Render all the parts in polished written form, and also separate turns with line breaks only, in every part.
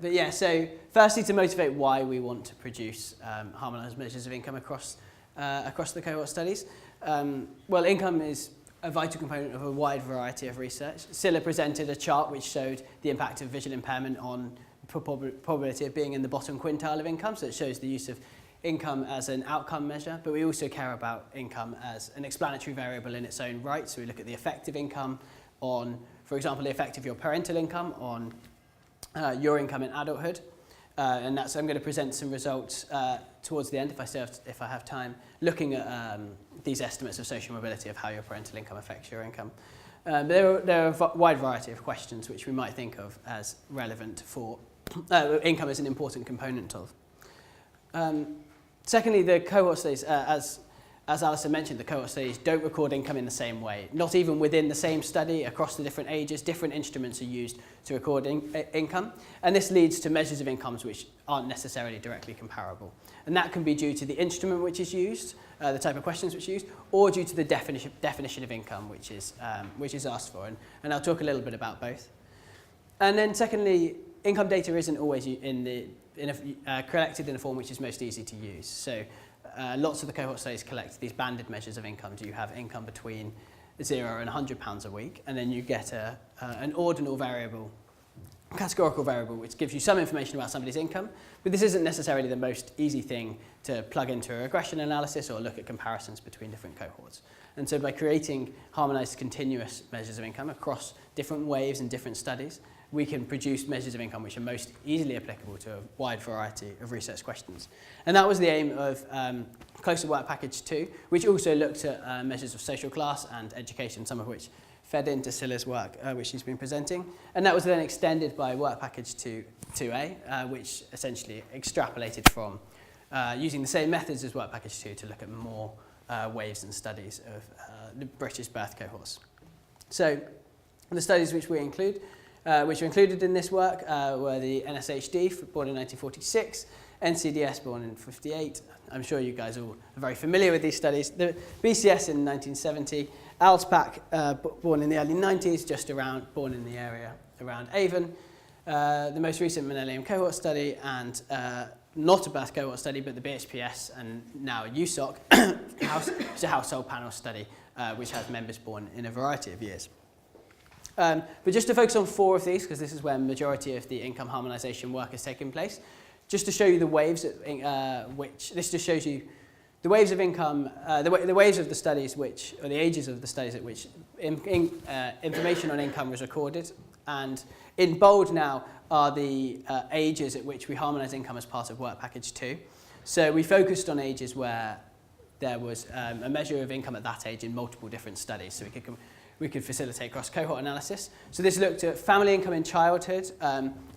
But yeah, so firstly, to motivate why we want to produce harmonised measures of income across the cohort studies. Well, income is a vital component of a wide variety of research. Scylla presented a chart which showed the impact of visual impairment on probability of being in the bottom quintile of income, so it shows the use of income as an outcome measure, but we also care about income as an explanatory variable in its own right. So we look at the effect of income on, for example, the effect of your parental income on your income in adulthood. And that's, I'm going to present some results towards the end, if I have time, looking at these estimates of social mobility of how your parental income affects your income. There are a wide variety of questions which we might think of as relevant for income as an important component of. Secondly, the cohort studies, as Alison mentioned, the cohort studies don't record income in the same way. Not even within the same study, across the different ages, different instruments are used to record income. And this leads to measures of incomes which aren't necessarily directly comparable. And that can be due to the instrument which is used, the type of questions which are used, or due to the definition of income which is asked for. And I'll talk a little bit about both. And then secondly, income data isn't always collected in a form which is most easy to use. So lots of the cohort studies collect these banded measures of income. Do you have income between £0 and £100 a week? And then you get an ordinal variable, categorical variable, which gives you some information about somebody's income. But this isn't necessarily the most easy thing to plug into a regression analysis or look at comparisons between different cohorts. And so by creating harmonized continuous measures of income across different waves and different studies, we can produce measures of income which are most easily applicable to a wide variety of research questions. And that was the aim of Closer Work Package 2, which also looked at measures of social class and education, some of which fed into Scylla's work, which she's been presenting. And that was then extended by Work Package 2A, which essentially extrapolated from using the same methods as Work Package 2 to look at more waves and studies of the British birth cohorts. So the studies which we include, which are included in this work were the NSHD, born in 1946, NCDS, born in 1958. I'm sure you guys all are very familiar with these studies. The BCS in 1970, ALSPAC, born in the early 90s, born in the area around Avon. The most recent Millennium Cohort Study, and not a birth cohort study, but the BHPS and now USOC, which is a household panel study, which has members born in a variety of years. But just to focus on 4 of these, because this is where the majority of the income harmonisation work has taken place, just to show you the waves this just shows you the waves of income, the waves of the studies which, or the ages of the studies at which information on income was recorded. And in bold now are the ages at which we harmonise income as part of Work Package 2. So we focused on ages where there was a measure of income at that age in multiple different studies, so we could facilitate cross-cohort analysis. So this looked at family income in childhood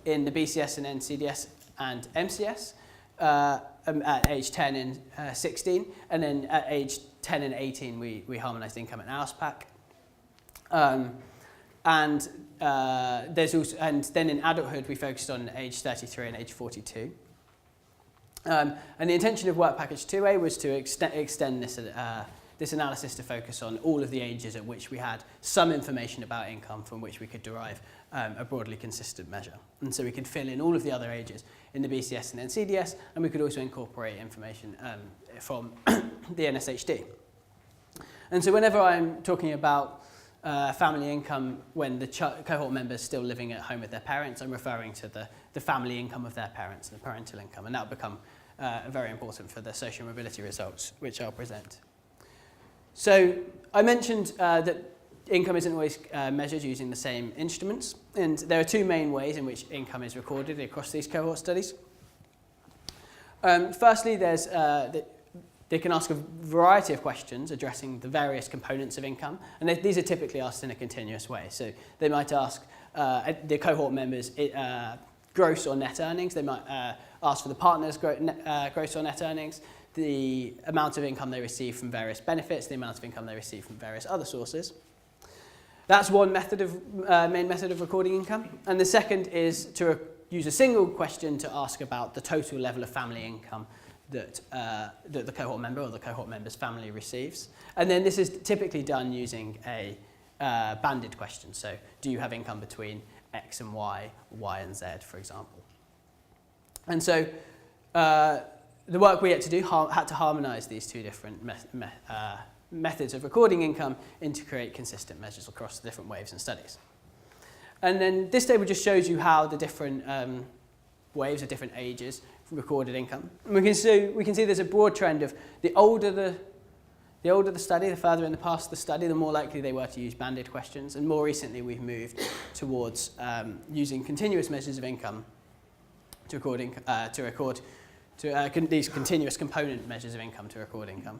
in the BCS and NCDS and MCS at age 10 and 16, and then at age 10 and 18 we harmonised income at ALSPAC. And then in adulthood we focused on age 33 and age 42. And the intention of Work Package 2A was to extend this analysis to focus on all of the ages at which we had some information about income from which we could derive a broadly consistent measure. And so we could fill in all of the other ages in the BCS and NCDS, and we could also incorporate information from the NSHD. And so whenever I'm talking about family income when the cohort member is still living at home with their parents, I'm referring to the family income of their parents, the parental income, and that will become very important for the social mobility results, which I'll present. So I mentioned that income isn't always measured using the same instruments, and there are 2 main ways in which income is recorded across these cohort studies. Firstly, they can ask a variety of questions addressing the various components of income, and these are typically asked in a continuous way. So they might ask the cohort members gross or net earnings, they might ask for the partner's gross or net earnings, the amount of income they receive from various benefits, the amount of income they receive from various other sources. That's one main method of recording income. And the second is to use a single question to ask about the total level of family income that the cohort member or the cohort member's family receives. And then this is typically done using a banded question. So do you have income between X and Y, Y and Z, for example? And so the work we had to do had to harmonise these two different methods of recording income into create consistent measures across the different waves and studies. And then this table just shows you how the different waves at different ages recorded income. And we can see there's a broad trend of the older the study, the further in the past the study, the more likely they were to use banded questions. And more recently, we've moved towards using continuous measures of income to record these continuous component measures of income to record income.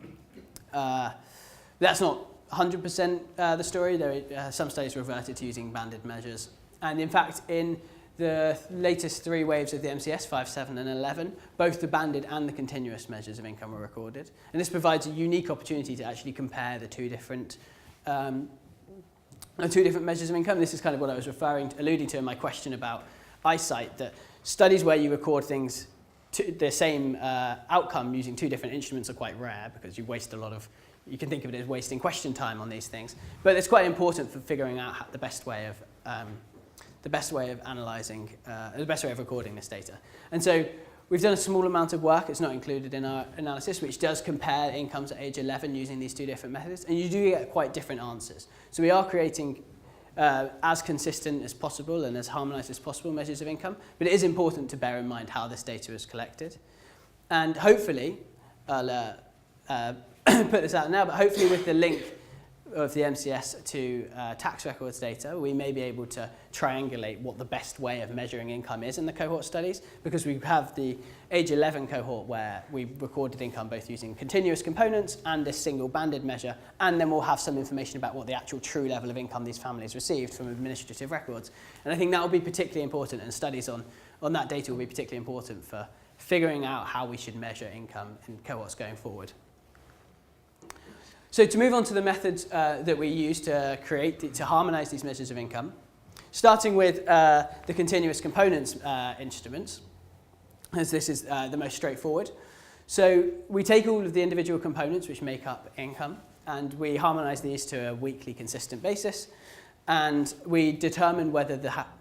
That's not 100% the story, though some studies reverted to using banded measures. And in fact, in the latest three waves of the MCS, 5, 7 and 11, both the banded and the continuous measures of income were recorded. And this provides a unique opportunity to actually compare the two different measures of income. This is kind of what I was alluding to in my question about eyesight, that studies where you record things to the same outcome using two different instruments are quite rare because you waste a lot of, you can think of it as wasting question time on these things. But it's quite important for figuring out the best way of analysing, the best way of recording this data. And so we've done a small amount of work, it's not included in our analysis, which does compare incomes at age 11 using these two different methods, and you do get quite different answers. So we are creating as consistent as possible and as harmonised as possible measures of income, but it is important to bear in mind how this data is collected. And hopefully, I'll put this out now, but hopefully with the link of the MCS to tax records data, we may be able to triangulate what the best way of measuring income is in the cohort studies, because we have the age 11 cohort where we recorded income both using continuous components and this single banded measure, and then we'll have some information about what the actual true level of income these families received from administrative records. And I think that will be particularly important, and studies on that data will be particularly important for figuring out how we should measure income in cohorts going forward. So to move on to the methods that we use to harmonise these measures of income, starting with the continuous components instruments, as this is the most straightforward. So we take all of the individual components which make up income, and we harmonise these to a weekly consistent basis, and we determine whether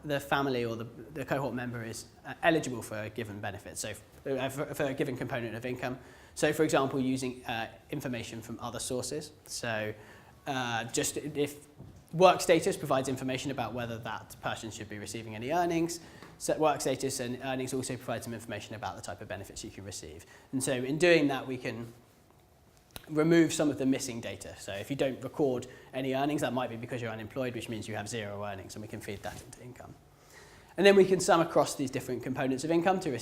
the family or the cohort member is eligible for a given benefit, so for a given component of income. So, for example, using information from other sources. So, just if work status provides information about whether that person should be receiving any earnings, so work status and earnings also provide some information about the type of benefits you can receive. And so, in doing that, we can remove some of the missing data. So, if you don't record any earnings, that might be because you're unemployed, which means you have zero earnings, and we can feed that into income. And then we can sum across these different components of income to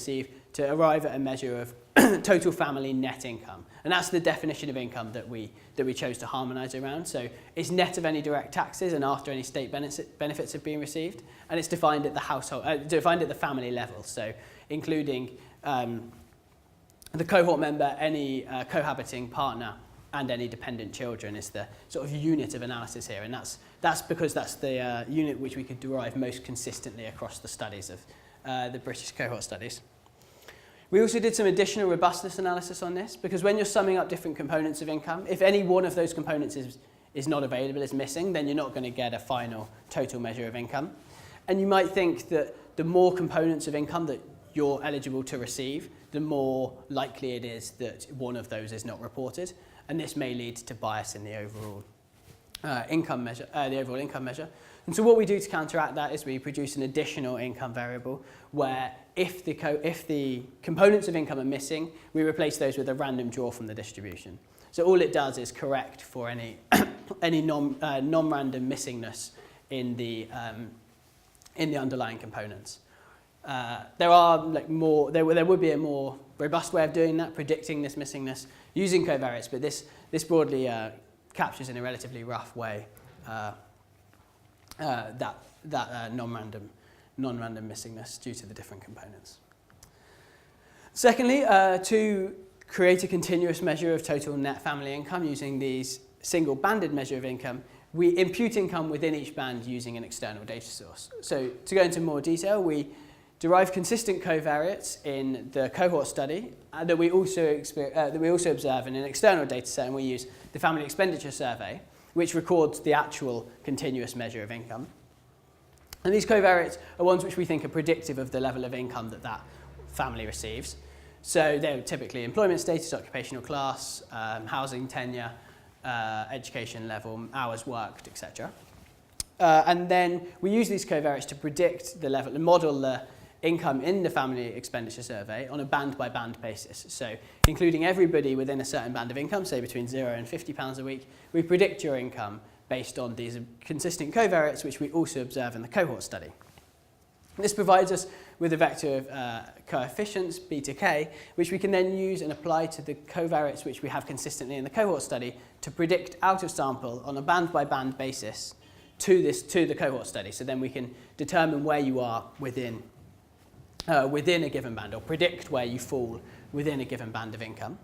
arrive at a measure of total family net income. And that's the definition of income that we chose to harmonise around. So it's net of any direct taxes and after any state benefits have been received. And it's defined at the family level. So including the cohort member, any cohabiting partner, and any dependent children is the sort of unit of analysis here. And that's because that's the unit which we could derive most consistently across the studies of the British cohort studies. We also did some additional robustness analysis on this, because when you're summing up different components of income, if any one of those components is not available, is missing, then you're not going to get a final total measure of income. And you might think that the more components of income that you're eligible to receive, the more likely it is that one of those is not reported. And this may lead to bias in the overall income measure. And so what we do to counteract that is we produce an additional income variable where if the components of income are missing, we replace those with a random draw from the distribution. So all it does is correct for any non-random missingness in the underlying components. There would be a more robust way of doing that, predicting this missingness using covariates, but this broadly captures in a relatively rough way that non-random missingness due to the different components. Secondly, to create a continuous measure of total net family income using these single banded measure of income, we impute income within each band using an external data source. So to go into more detail, we derive consistent covariates in the cohort study that we also observe in an external data set, and we use the Family Expenditure Survey, which records the actual continuous measure of income. And these covariates are ones which we think are predictive of the level of income that family receives. So they're typically employment status, occupational class, housing tenure, education level, hours worked, etc. And then we use these covariates to predict the level, to model the income in the family expenditure survey on a band-by-band basis. So including everybody within a certain band of income, say between £0 and £50 a week, we predict your income based on these consistent covariates, which we also observe in the cohort study. This provides us with a vector of coefficients, beta k, which we can then use and apply to the covariates which we have consistently in the cohort study to predict out of sample on a band-by-band basis to the cohort study. So then we can determine where you are within a given band, or predict where you fall within a given band of income.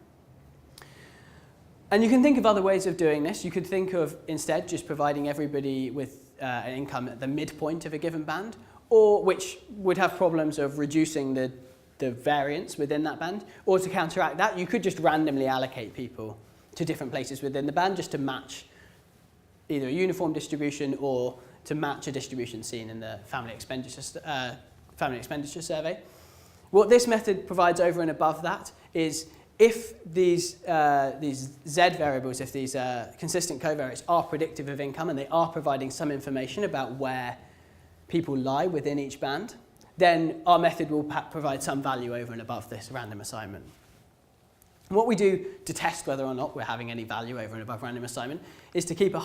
And you can think of other ways of doing this. You could think of instead just providing everybody with an income at the midpoint of a given band, or which would have problems of reducing the variance within that band. Or to counteract that, you could just randomly allocate people to different places within the band just to match either a uniform distribution or to match a distribution seen in the family expenditure survey. What this method provides over and above that is if these Z variables, if these consistent covariates are predictive of income and they are providing some information about where people lie within each band, then our method will provide some value over and above this random assignment. And what we do to test whether or not we're having any value over and above random assignment is to keep a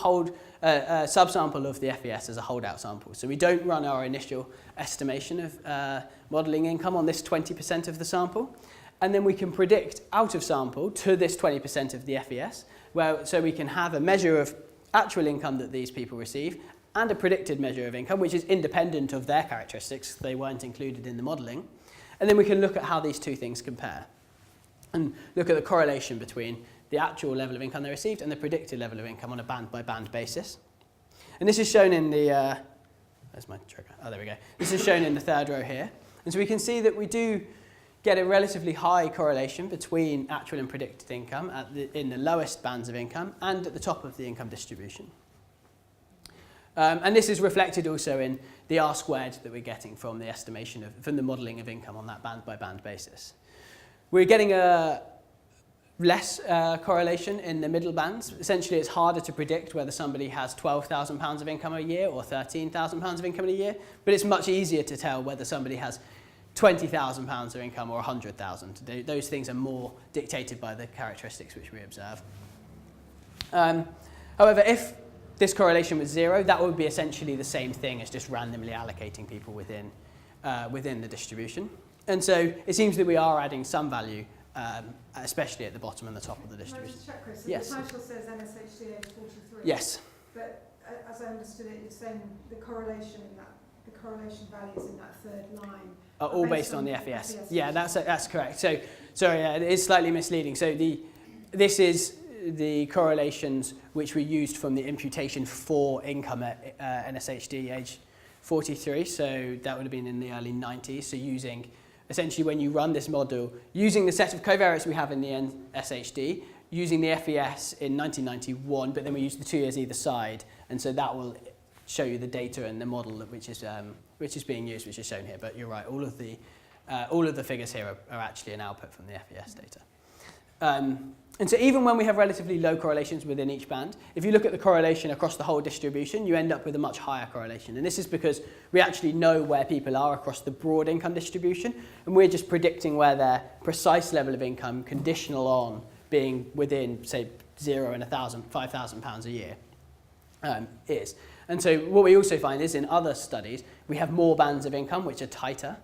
subsample of the FES as a holdout sample. So we don't run our initial estimation of modelling income on this 20% of the sample, and then we can predict out of sample to this 20% of the FES, so we can have a measure of actual income that these people receive and a predicted measure of income, which is independent of their characteristics. They weren't included in the modelling. And then we can look at how these two things compare and look at the correlation between the actual level of income they received and the predicted level of income on a band-by-band basis. And this is shown in the, where's my trigger? Oh, there we go. This is shown in the third row here. And so we can see that we do get a relatively high correlation between actual and predicted income in the lowest bands of income and at the top of the income distribution. And this is reflected also in the R squared that we're getting from the estimation from the modelling of income on that band-by-band basis. We're getting a less correlation in the middle bands. Essentially, it's harder to predict whether somebody has £12,000 of income a year or £13,000 of income a year, but it's much easier to tell whether somebody has £20,000 of income or £100,000. Those things are more dictated by the characteristics which we observe. However, if this correlation was 0, that would be essentially the same thing as just randomly allocating people within the distribution. And so it seems that we are adding some value, especially at the bottom and the top of the distribution.
Can I just check, Chris? So
yes.
The title says NSHD age 43.
Yes.
But as I understood it, you're saying the correlation values in that third line
are all based on the FES. Yeah, that's correct. So, sorry, it is slightly misleading. So this is the correlations which we used from the imputation for income at NSHD age 43. So that would have been in the early 90s. So essentially when you run this model, using the set of covariates we have in the NSHD, using the FES in 1991, but then we use the 2 years either side, and so that will show you the data and the model which is being used, which is shown here. But you're right, all of the figures here are actually an output from the FES data. And so even when we have relatively low correlations within each band, if you look at the correlation across the whole distribution, you end up with a much higher correlation. And this is because we actually know where people are across the broad income distribution, and we're just predicting where their precise level of income, conditional on being within, say, 0 and £5,000 a year, is. And so what we also find is in other studies, we have more bands of income which are tighter,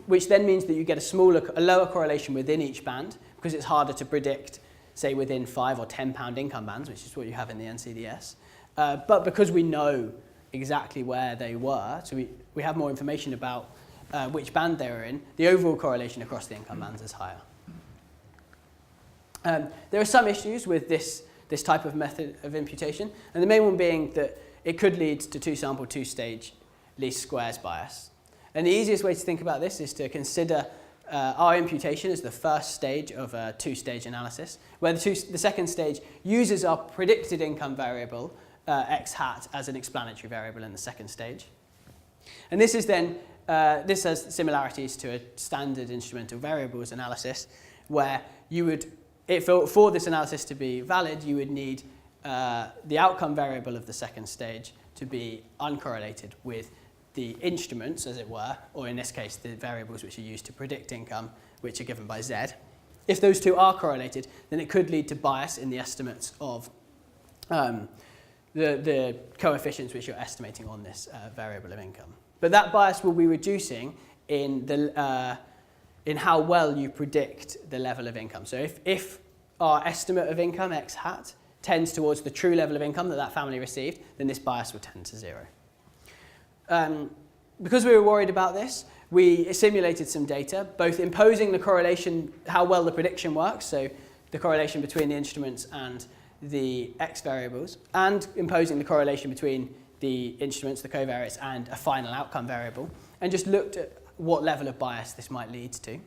which then means that you get a lower correlation within each band, because it's harder to predict, say, within £5 or £10 income bands, which is what you have in the NCDS. But because we know exactly where they were, so we have more information about which band they were in, the overall correlation across the income bands is higher. There are some issues with this type of method of imputation, and the main one being that it could lead to two-sample, two-stage least squares bias. And the easiest way to think about this is to consider our imputation as the first stage of a two-stage analysis, where the second stage uses our predicted income variable, x hat, as an explanatory variable in the second stage. And this is then this has similarities to a standard instrumental variables analysis, where you would, for this analysis to be valid, you would need the outcome variable of the second stage to be uncorrelated with the instruments, as it were, or in this case, the variables which are used to predict income, which are given by Z. If those two are correlated, then it could lead to bias in the estimates of the coefficients which you're estimating on this variable of income. But that bias will be reducing in how well you predict the level of income. So if our estimate of income, x hat, tends towards the true level of income that that family received, then this bias will tend to 0. Because we were worried about this, we simulated some data, both imposing the correlation, how well the prediction works, so the correlation between the instruments and the x variables, and imposing the correlation between the instruments, the covariates, and a final outcome variable, and just looked at what level of bias this might lead to.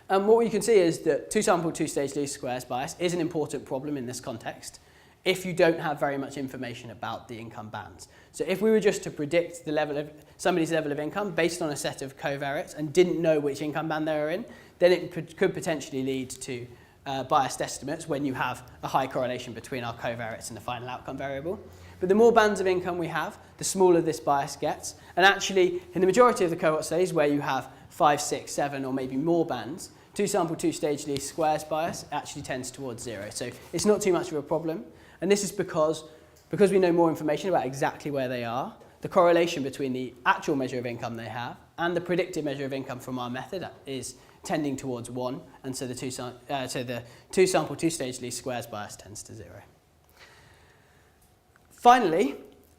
What you can see is that two-sample, two-stage least squares bias is an important problem in this context if you don't have very much information about the income bands. So if we were just to predict the level of somebody's level of income based on a set of covariates and didn't know which income band they were in, then it could potentially lead to biased estimates when you have a high correlation between our covariates and the final outcome variable. But the more bands of income we have, the smaller this bias gets. And actually, in the majority of the cohort studies where you have 5, 6, 7, or maybe more bands, two-sample, two-stage least squares bias actually tends towards 0. So it's not too much of a problem. And this is because we know more information about exactly where they are, the correlation between the actual measure of income they have and the predicted measure of income from our method is tending towards 1, and so the two-sample, two-stage least squares bias tends to 0. Finally,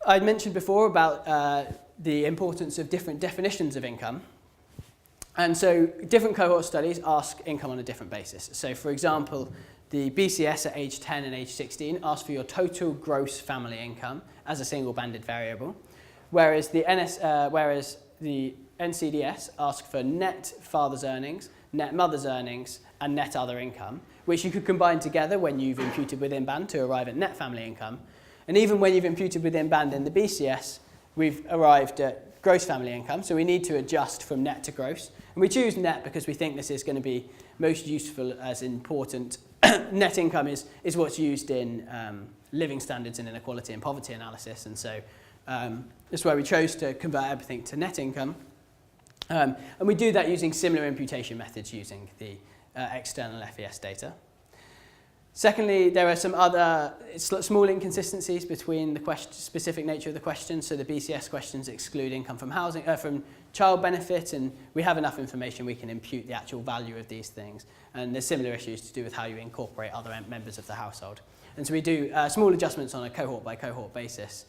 I mentioned before about the importance of different definitions of income. And so different cohort studies ask income on a different basis. So for example, the BCS at age 10 and age 16 ask for your total gross family income as a single banded variable, whereas the NCDS ask for net father's earnings, net mother's earnings, and net other income, which you could combine together when you've imputed within band to arrive at net family income. And even when you've imputed within band in the BCS, we've arrived at gross family income, so we need to adjust from net to gross. And we choose net because we think this is going to be most useful as important. Net income is what's used in living standards and inequality and poverty analysis, and so that's why we chose to convert everything to net income. And we do that using similar imputation methods using the external FES data. Secondly, there are some other small inconsistencies between the specific nature of the questions. So the BCS questions exclude income from housing, from child benefit, and we have enough information we can impute the actual value of these things. And there's similar issues to do with how you incorporate other members of the household. And so we do small adjustments on a cohort by cohort basis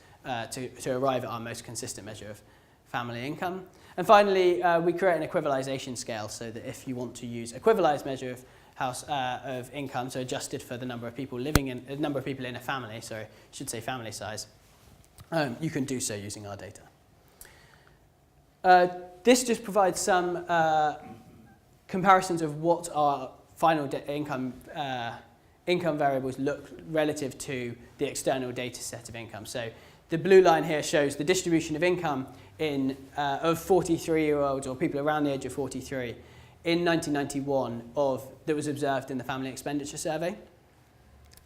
to arrive at our most consistent measure of family income. And finally, we create an equivalization scale so that if you want to use equivalized measure of income, so adjusted for the number of people in a family, sorry, I should say family size, you can do so using our data. This just provides some comparisons of what our final income variables look relative to the external data set of income. So the blue line here shows the distribution of income of 43-year-olds or people around the age of 43 in 1991 that was observed in the Family Expenditure Survey.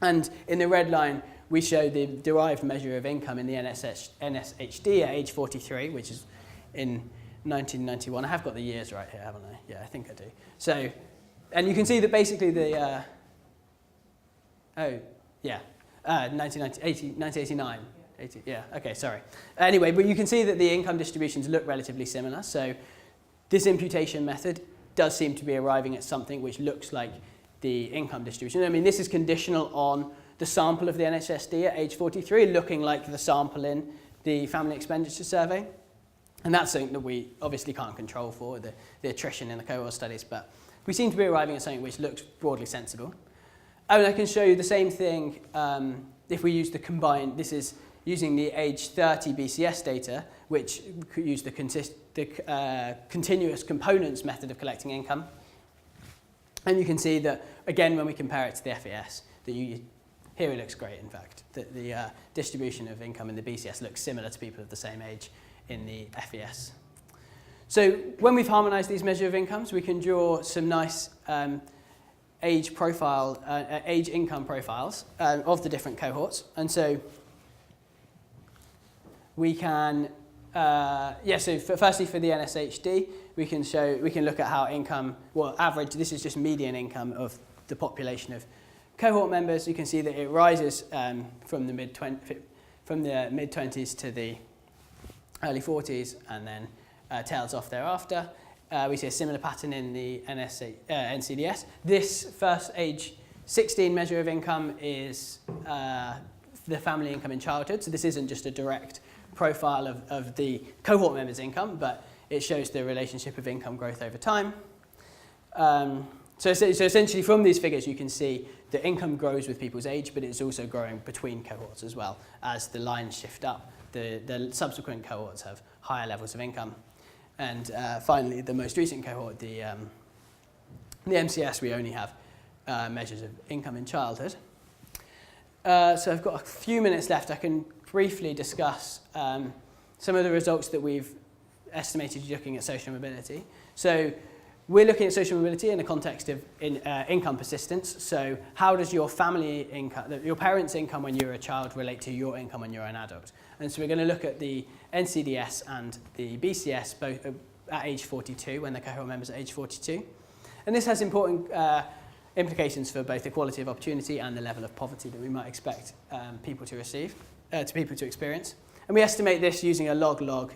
And in the red line, we show the derived measure of income in the NSHD at age 43, which is in 1991. I have got the years right here, haven't I? Yeah, I think I do. So, and you can see that basically 1989. 80, yeah, okay, sorry. Anyway, but you can see that the income distributions look relatively similar. So this imputation method does seem to be arriving at something which looks like the income distribution. I mean, this is conditional on the sample of the NHSD at age 43 looking like the sample in the Family Expenditure Survey. And that's something that we obviously can't control for, the attrition in the cohort studies, but we seem to be arriving at something which looks broadly sensible. And I can show you the same thing if we use the combined, this is using the age 30 BCS data, which could use the continuous components method of collecting income. And you can see that, again, when we compare it to the FES, here it looks great, in fact, that the distribution of income in the BCS looks similar to people of the same age in the FES. So when we've harmonised these measures of incomes, we can draw some nice age income profiles of the different cohorts. And so we can, firstly for the NSHD, we can look at how income, average, this is just median income of the population of cohort members. You can see that it rises from the mid-20s to the early 40s and then tails off thereafter. We see a similar pattern in the NCDS. This first age 16 measure of income is the family income in childhood. So this isn't just a direct profile of the cohort members' income, but it shows the relationship of income growth over time. So essentially from these figures you can see that income grows with people's age, but it's also growing between cohorts as well. As the lines shift up, the subsequent cohorts have higher levels of income. And finally, the most recent cohort, the MCS, we only have measures of income in childhood. So I've got a few minutes left. I can briefly discuss some of the results that we've estimated looking at social mobility. So we're looking at social mobility in the context of income persistence. So how does your family income, your parents' income when you're a child relate to your income when you're an adult? And so we're going to look at the NCDS and the BCS both at age 42, when the cohort members are age 42. And this has important implications for both the quality of opportunity and the level of poverty that we might expect people to experience. And we estimate this using a log-log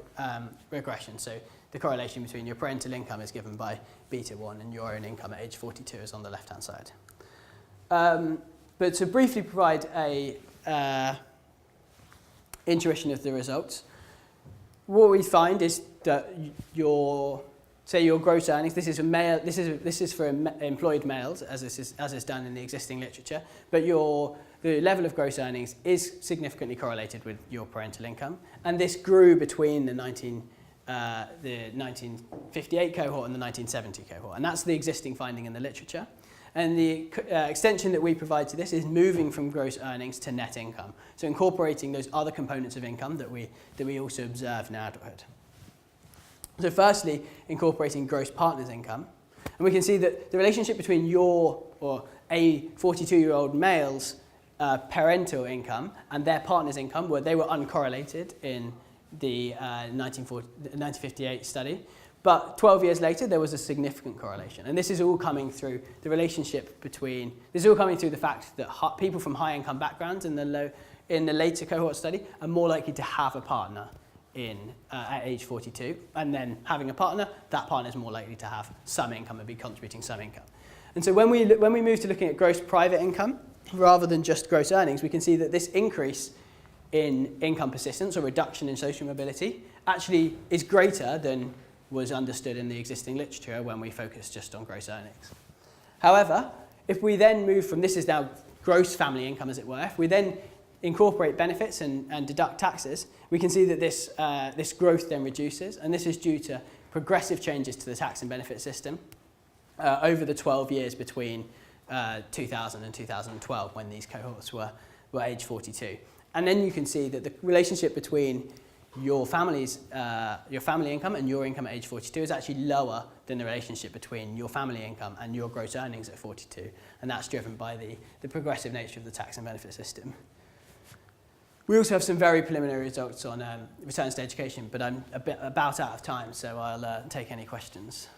regression. So the correlation between your parental income is given by beta 1 and your own income at age 42 is on the left-hand side. But to briefly provide a intuition of the results, what we find is that your gross earnings, this is for employed males, as is done in the existing literature, but the level of gross earnings is significantly correlated with your parental income, and this grew between the 1958 cohort and the 1970 cohort, and that's the existing finding in the literature. And the extension that we provide to this is moving from gross earnings to net income, so incorporating those other components of income that we also observe in adulthood. So firstly, incorporating gross partner's income, and we can see that the relationship between your or a 42-year-old male's parental income and their partner's income, where they were uncorrelated in the 1958 study. But 12 years later, there was a significant correlation. And this is all coming through the relationship between, this is all coming through the fact that people from high income backgrounds in the later cohort study are more likely to have a partner at age 42. And then having a partner, that partner is more likely to have some income and be contributing some income. And so when we move to looking at gross private income, rather than just gross earnings, we can see that this increase in income persistence or reduction in social mobility actually is greater than was understood in the existing literature when we focus just on gross earnings. However, if we then move from, this is now gross family income as it were, if we then incorporate benefits and deduct taxes, we can see that this growth then reduces, and this is due to progressive changes to the tax and benefit system over the 12 years between 2000 and 2012 when these cohorts were age 42. And then you can see that the relationship between your family income and your income at age 42 is actually lower than the relationship between your family income and your gross earnings at 42. And that's driven by the progressive nature of the tax and benefit system. We also have some very preliminary results on returns to education, but I'm about out of time, so I'll take any questions.